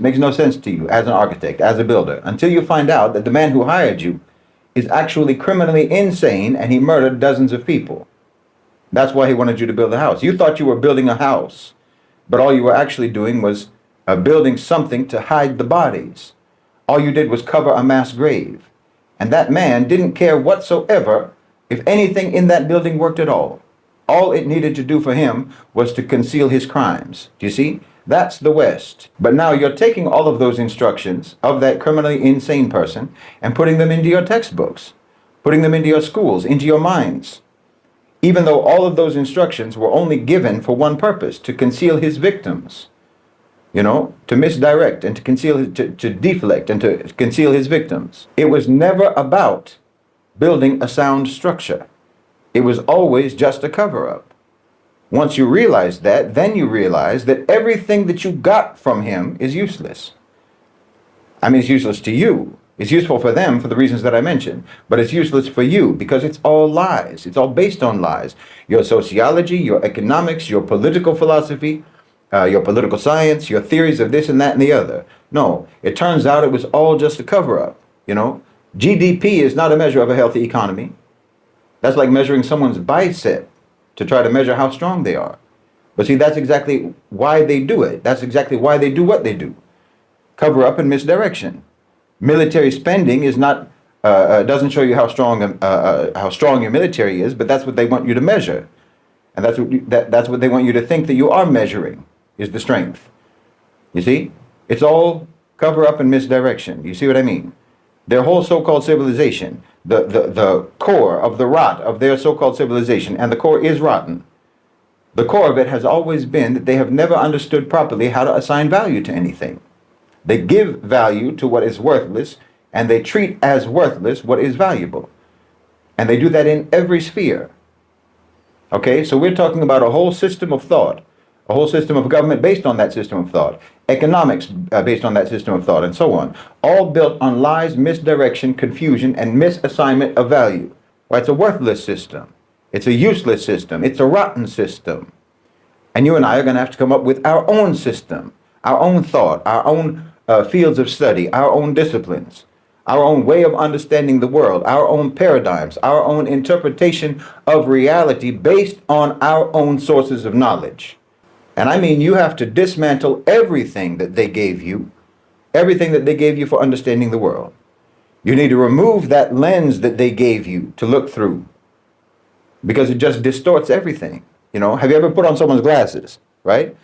It makes no sense to you as an architect, as a builder, until you find out that the man who hired you is actually criminally insane and he murdered dozens of people. That's why he wanted you to build a house. You thought you were building a house, but all you were actually doing was building something to hide the bodies. All you did was cover a mass grave. And that man didn't care whatsoever if anything in that building worked at all. All it needed to do for him was to conceal his crimes. Do you see? That's the West. But now you're taking all of those instructions of that criminally insane person and putting them into your textbooks, putting them into your schools, into your minds. Even though all of those instructions were only given for one purpose, to conceal his victims. To misdirect and to conceal, to deflect and to conceal his victims. It was never about building a sound structure. It was always just a cover-up. Once you realize that, then you realize that everything that you got from him is useless. I mean, it's useless to you. It's useful for them for the reasons that I mentioned, but it's useless for you because it's all lies. It's all based on lies. Your sociology, your economics, your political philosophy, your political science, your theories of this and that and the other. No, it turns out it was all just a cover-up. GDP is not a measure of a healthy economy. That's like measuring someone's bicep to try to measure how strong they are. But see, that's exactly why they do it. That's exactly why they do what they do. Cover up and misdirection. Military spending is not doesn't show you how strong your military is, but that's what they want you to measure, and that's what they want you to think that you are measuring, is the strength. You see, it's all cover up and misdirection. You see what I mean? Their whole so-called civilization, the core of the rot of their so-called civilization, and the core is rotten. The core of it has always been that they have never understood properly how to assign value to anything. They give value to what is worthless, and they treat as worthless what is valuable. And they do that in every sphere. Okay, so we're talking about a whole system of thought, a whole system of government based on that system of thought, economics based on that system of thought, and so on. All built on lies, misdirection, confusion, and misassignment of value. Well, it's a worthless system. It's a useless system. It's a rotten system. And you and I are going to have to come up with our own system, our own thought, our own fields of study, our own disciplines, our own way of understanding the world, our own paradigms, our own interpretation of reality based on our own sources of knowledge. And I mean, you have to dismantle everything that they gave you for understanding the world. You need to remove that lens that they gave you to look through, because it just distorts everything. Have you ever put on someone's glasses, right?